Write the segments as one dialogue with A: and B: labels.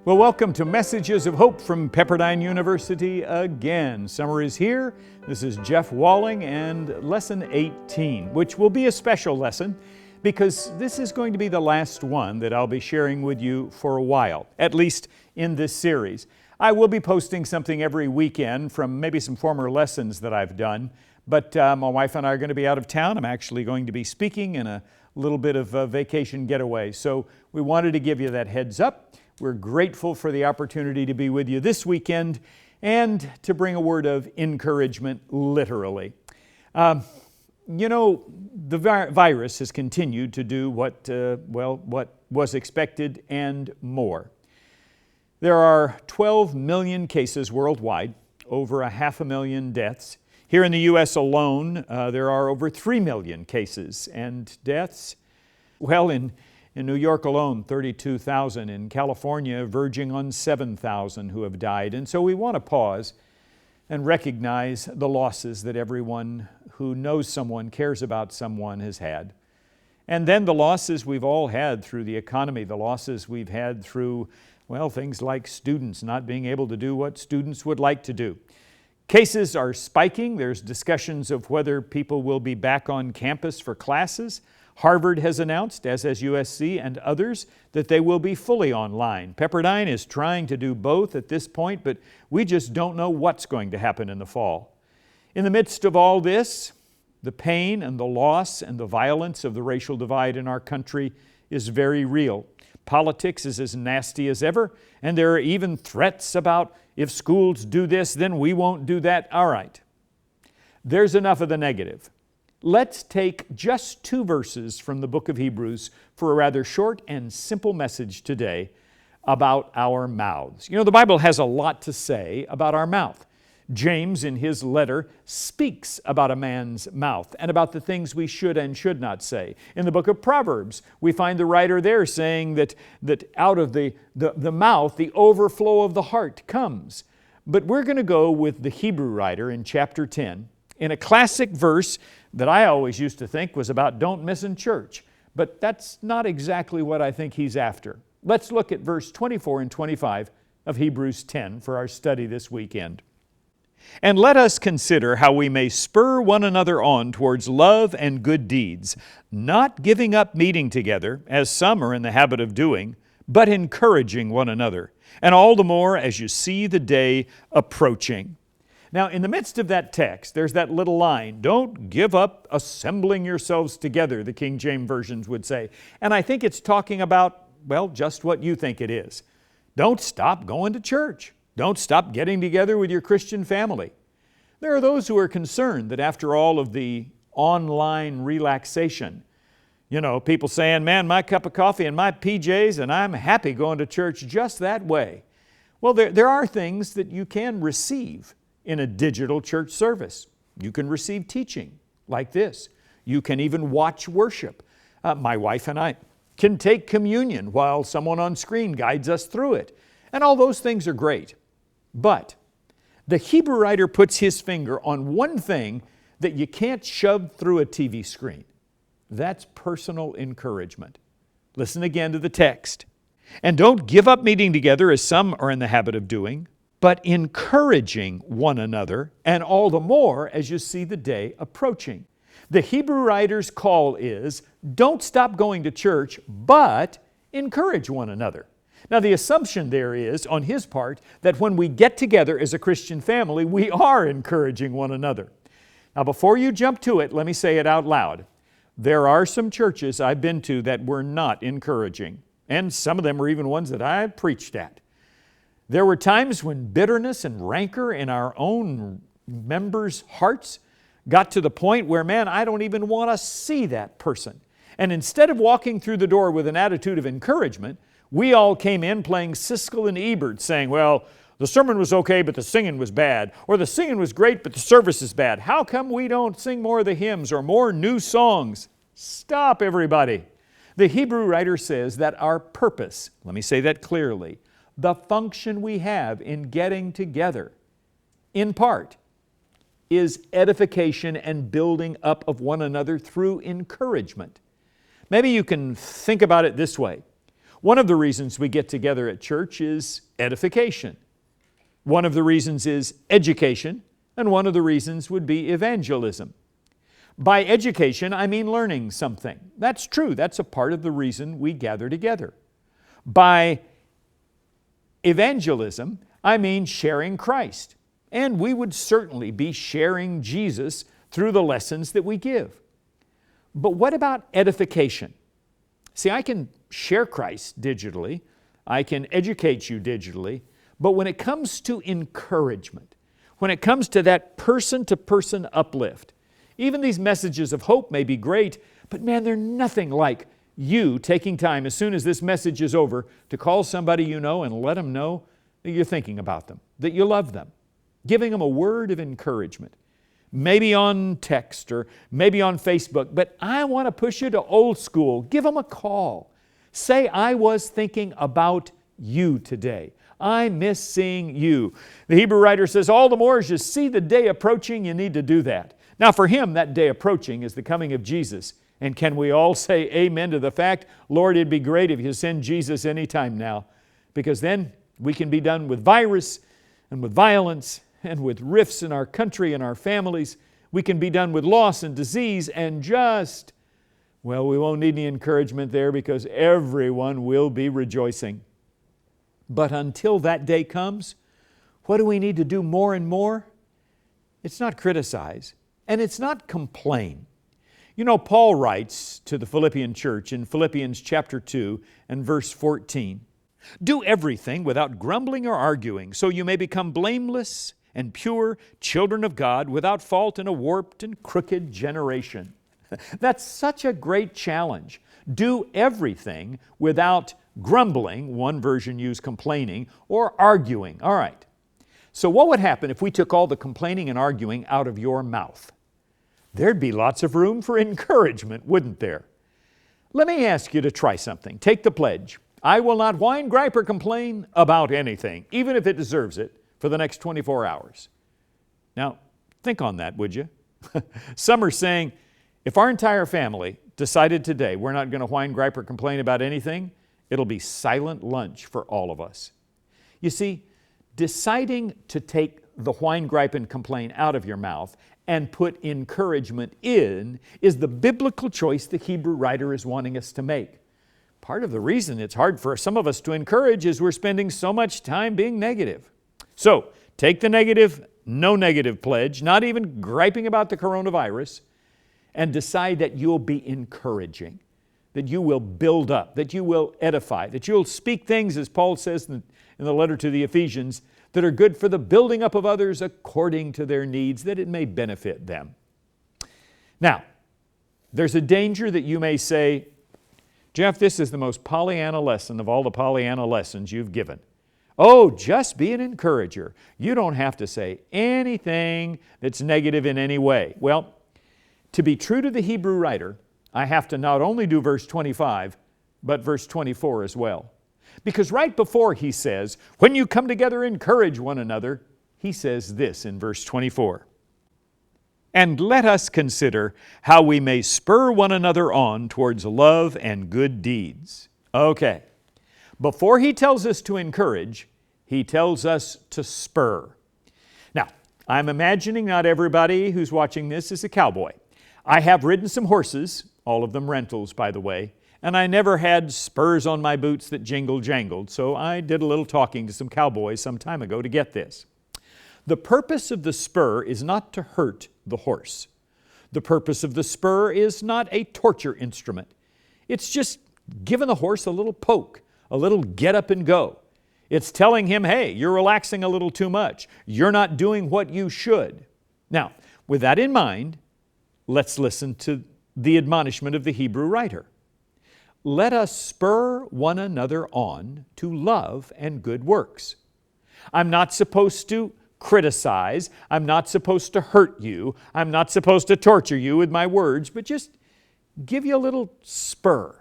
A: Well, welcome to Messages of Hope from Pepperdine University again. Summer is here. This is Jeff Walling and Lesson 18, which will be a special lesson because this is going to be the last one that I'll be sharing with you for a while, at least in this series. I will be posting something every weekend from maybe some former lessons that I've done, but my wife and I are going to be out of town. I'm actually going to be speaking in a little bit of a vacation getaway, so we wanted to give you that heads up. We're grateful for the opportunity to be with you this weekend and to bring a word of encouragement, literally. The virus has continued to do what was expected and more. There are 12 million cases worldwide, over 500,000 deaths. Here in the U.S. alone, there are over 3 million cases and deaths. Well, in New York alone, 32,000. In California, verging on 7,000 who have died. And so we want to pause and recognize the losses that everyone who knows someone, cares about someone, has had. And then the losses we've all had through the economy, the losses we've had through, things like students not being able to do what students would like to do. Cases are spiking. There's discussions of whether people will be back on campus for classes. Harvard has announced, as has USC and others, that they will be fully online. Pepperdine is trying to do both at this point, but we just don't know what's going to happen in the fall. In the midst of all this, the pain and the loss and the violence of the racial divide in our country is very real. Politics is as nasty as ever, and there are even threats about if schools do this, then we won't do that. All right, there's enough of the negative. Let's take just 2 verses from the book of Hebrews for a rather short and simple message today about our mouths. The Bible has a lot to say about our mouth. James, in his letter, speaks about a man's mouth and about the things we should and should not say. In the book of Proverbs, we find the writer there saying that out of the mouth, the overflow of the heart comes. But we're going to go with the Hebrew writer in chapter 10, in a classic verse that I always used to think was about don't miss in church. But that's not exactly what I think he's after. Let's look at verse 24 and 25 of Hebrews 10 for our study this weekend. And let us consider how we may spur one another on towards love and good deeds, not giving up meeting together, as some are in the habit of doing, but encouraging one another, and all the more as you see the day approaching. Now, in the midst of that text, there's that little line, don't give up assembling yourselves together, the King James versions would say. And I think it's talking about, just what you think it is. Don't stop going to church. Don't stop getting together with your Christian family. There are those who are concerned that after all of the online relaxation, people saying, man, my cup of coffee and my PJs, and I'm happy going to church just that way. Well, there are things that you can receive in a digital church service. You can receive teaching like this. You can even watch worship. My wife and I can take communion while someone on screen guides us through it. And all those things are great. But the Hebrew writer puts his finger on one thing that you can't shove through a TV screen. That's personal encouragement. Listen again to the text. And don't give up meeting together as some are in the habit of doing, but encouraging one another, and all the more as you see the day approaching. The Hebrew writer's call is, don't stop going to church, but encourage one another. Now, the assumption there is, on his part, that when we get together as a Christian family, we are encouraging one another. Now, before you jump to it, let me say it out loud. There are some churches I've been to that were not encouraging, and some of them were even ones that I preached at. There were times when bitterness and rancor in our own members' hearts got to the point where, I don't even want to see that person. And instead of walking through the door with an attitude of encouragement, we all came in playing Siskel and Ebert, saying, the sermon was okay, but the singing was bad. Or the singing was great, but the service is bad. How come we don't sing more of the hymns or more new songs? Stop, everybody. The Hebrew writer says that our purpose, let me say that clearly, the function we have in getting together, in part, is edification and building up of one another through encouragement. Maybe you can think about it this way. One of the reasons we get together at church is edification. One of the reasons is education, and one of the reasons would be evangelism. By education, I mean learning something. That's true. That's a part of the reason we gather together. By evangelism, I mean sharing Christ. And we would certainly be sharing Jesus through the lessons that we give. But what about edification? See, I can share Christ digitally. I can educate you digitally. But when it comes to encouragement, when it comes to that person-to-person uplift, even these messages of hope may be great, but man, they're nothing like you taking time as soon as this message is over to call somebody you know and let them know that you're thinking about them, that you love them, giving them a word of encouragement, maybe on text or maybe on Facebook. But I want to push you to old school. Give them a call. Say, I was thinking about you today. I miss seeing you. The Hebrew writer says, all the more as you see the day approaching, you need to do that. Now for him, that day approaching is the coming of Jesus. And can we all say amen to the fact, Lord, it'd be great if you send Jesus anytime now, because then we can be done with virus and with violence and with rifts in our country and our families. We can be done with loss and disease and just, well, we won't need any encouragement there because everyone will be rejoicing. But until that day comes, what do we need to do more and more? It's not criticize, and it's not complain. You know, Paul writes to the Philippian church in Philippians chapter 2 and verse 14, do everything without grumbling or arguing, so you may become blameless and pure children of God without fault in a warped and crooked generation. That's such a great challenge. Do everything without grumbling, one version used complaining, or arguing. All right. So what would happen if we took all the complaining and arguing out of your mouth? There'd be lots of room for encouragement, wouldn't there? Let me ask you to try something. Take the pledge. I will not whine, gripe, or complain about anything, even if it deserves it, for the next 24 hours. Now, think on that, would you? Some are saying, if our entire family decided today we're not going to whine, gripe, or complain about anything, it'll be silent lunch for all of us. You see, deciding to take the whine, gripe, and complain out of your mouth and put encouragement in is the biblical choice the Hebrew writer is wanting us to make. Part of the reason it's hard for some of us to encourage is we're spending so much time being negative. So, take the negative, no negative pledge, not even griping about the coronavirus, and decide that you'll be encouraging, that you will build up, that you will edify, that you'll speak things, as Paul says in the letter to the Ephesians, that are good for the building up of others according to their needs, that it may benefit them. Now, there's a danger that you may say, Jeff, this is the most Pollyanna lesson of all the Pollyanna lessons you've given. Oh, just be an encourager. You don't have to say anything that's negative in any way. Well, to be true to the Hebrew writer, I have to not only do verse 25, but verse 24 as well. Because right before he says, when you come together, encourage one another, he says this in verse 24. And let us consider how we may spur one another on towards love and good deeds. Okay. Before he tells us to encourage, he tells us to spur. Now, I'm imagining not everybody who's watching this is a cowboy. I have ridden some horses, all of them rentals, by the way, and I never had spurs on my boots that jangled, so I did a little talking to some cowboys some time ago to get this. The purpose of the spur is not to hurt the horse. The purpose of the spur is not a torture instrument. It's just giving the horse a little poke, a little get up and go. It's telling him, hey, you're relaxing a little too much. You're not doing what you should. Now, with that in mind, let's listen to the admonishment of the Hebrew writer. Let us spur one another on to love and good works. I'm not supposed to criticize. I'm not supposed to hurt you. I'm not supposed to torture you with my words, but just give you a little spur.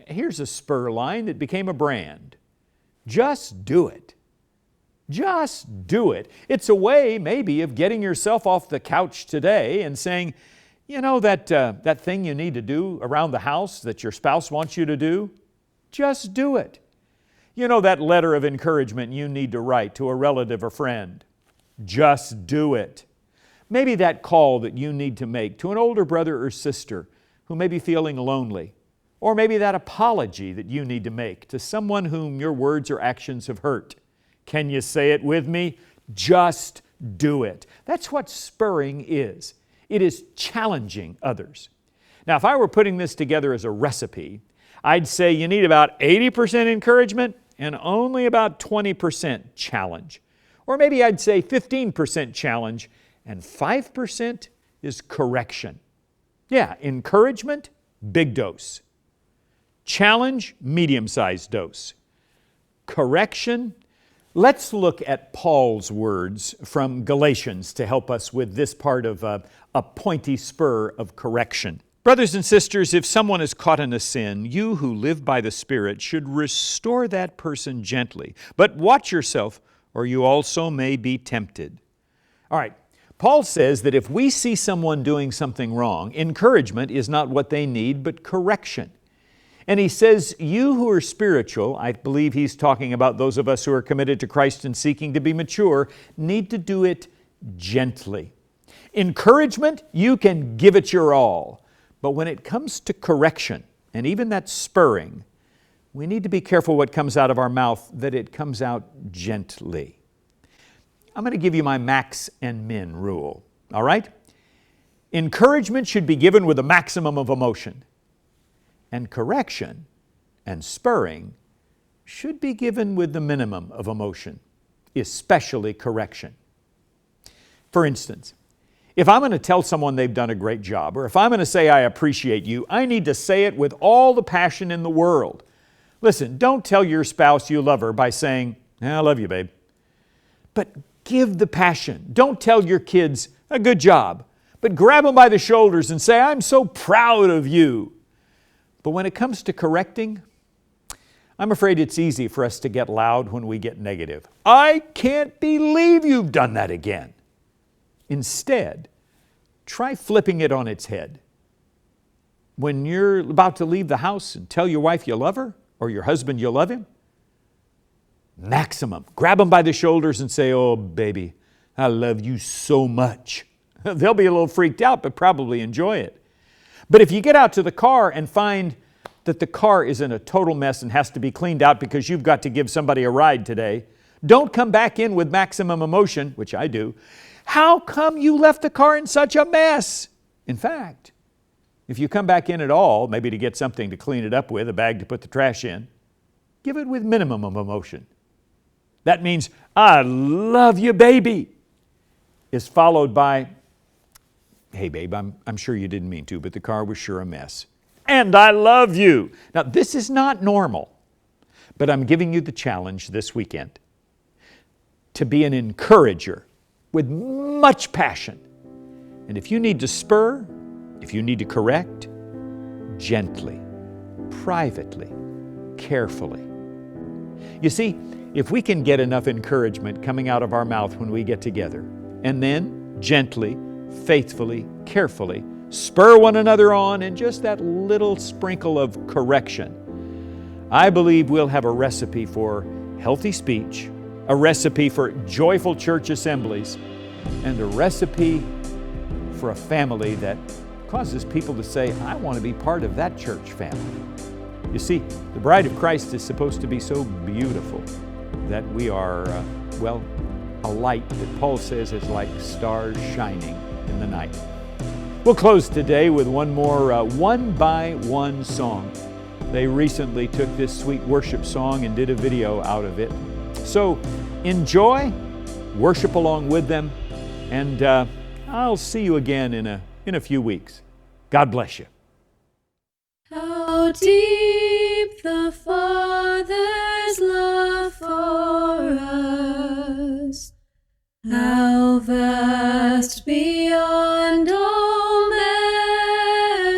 A: Here's a spur line that became a brand. Just do it. Just do it. It's a way maybe of getting yourself off the couch today and saying, you know that thing you need to do around the house that your spouse wants you to do? Just do it. You know that letter of encouragement you need to write to a relative or friend? Just do it. Maybe that call that you need to make to an older brother or sister who may be feeling lonely. Or maybe that apology that you need to make to someone whom your words or actions have hurt. Can you say it with me? Just do it. That's what spurring is. It is challenging others. Now, if I were putting this together as a recipe, I'd say you need about 80% encouragement and only about 20% challenge. Or maybe I'd say 15% challenge and 5% is correction. Yeah, encouragement, big dose. Challenge, medium-sized dose. Correction, let's look at Paul's words from Galatians to help us with this part of a pointy spur of correction. Brothers and sisters, if someone is caught in a sin, you who live by the Spirit should restore that person gently. But watch yourself, or you also may be tempted. All right, Paul says that if we see someone doing something wrong, encouragement is not what they need, but correction. And he says, you who are spiritual, I believe he's talking about those of us who are committed to Christ and seeking to be mature, need to do it gently. Encouragement, you can give it your all. But when it comes to correction, and even that spurring, we need to be careful what comes out of our mouth, that it comes out gently. I'm going to give you my max and min rule, all right? Encouragement should be given with a maximum of emotion. And correction and spurring should be given with the minimum of emotion, especially correction. For instance, if I'm going to tell someone they've done a great job, or if I'm going to say I appreciate you, I need to say it with all the passion in the world. Listen, don't tell your spouse you love her by saying, I love you, babe. But give the passion. Don't tell your kids, a good job, but grab them by the shoulders and say, I'm so proud of you. But when it comes to correcting, I'm afraid it's easy for us to get loud when we get negative. I can't believe you've done that again. Instead, try flipping it on its head. When you're about to leave the house and tell your wife you love her, or your husband you love him, maximum. Grab them by the shoulders and say, oh, baby, I love you so much. They'll be a little freaked out, but probably enjoy it. But if you get out to the car and find that the car is in a total mess and has to be cleaned out because you've got to give somebody a ride today, don't come back in with maximum emotion, which I do. How come you left the car in such a mess? In fact, if you come back in at all, maybe to get something to clean it up with, a bag to put the trash in, give it with minimum of emotion. That means, I love you, baby, is followed by, hey, babe, I'm sure you didn't mean to, but the car was sure a mess. And I love you. Now, this is not normal, but I'm giving you the challenge this weekend to be an encourager with much passion. And if you need to spur, if you need to correct, gently, privately, carefully. You see, if we can get enough encouragement coming out of our mouth when we get together, and then gently, faithfully, carefully, spur one another on in just that little sprinkle of correction, I believe we'll have a recipe for healthy speech, a recipe for joyful church assemblies, and a recipe for a family that causes people to say, I want to be part of that church family. You see, the bride of Christ is supposed to be so beautiful that we are, a light that Paul says is like stars shining in the night. We'll close today with one more One by One song. They recently took this sweet worship song and did a video out of it. So enjoy, worship along with them, and I'll see you again in a few weeks. God bless you.
B: How deep the Father's love for us, how vast beyond all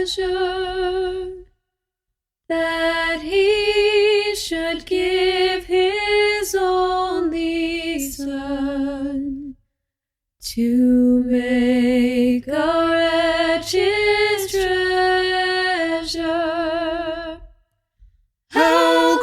B: measure, that He should give His only Son to make our wretched treasure. How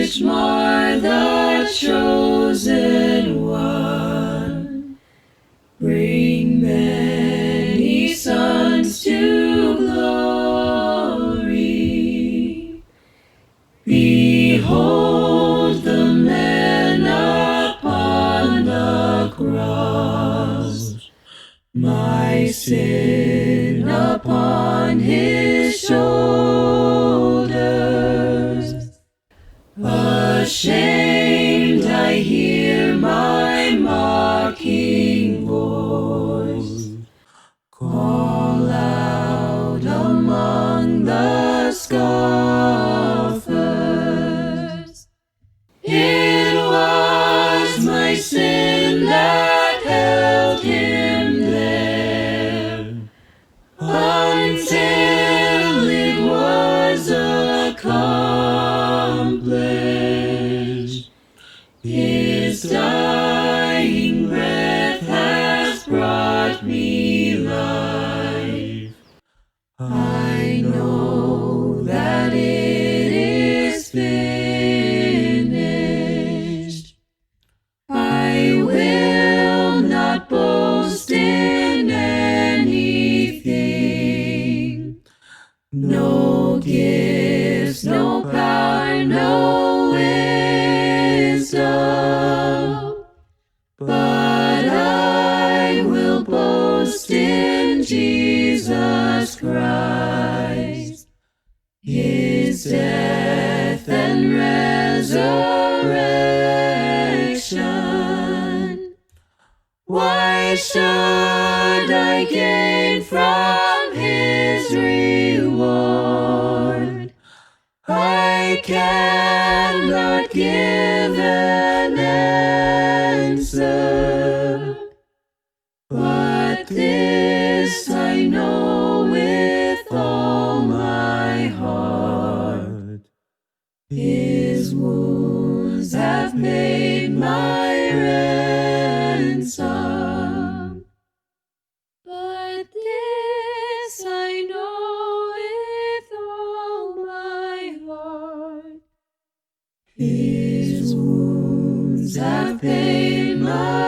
B: which mar the chosen one, bring many sons to glory. Behold the man upon the cross, my sin upon his shoulders. Ashamed I hear my mocking voice call out among the scoffers. It was my sin that held him there until it was accomplished. His dying breath has brought me life. I know that it is finished. I will not boast in anything. No gifts, no power, no wisdom, but I will boast in Jesus Christ, his death and resurrection. Why should I gain from his reward? I cannot give an answer, but this I know with all my heart: his wounds have paid my ransom. But this I know with all my heart: his wounds have paid my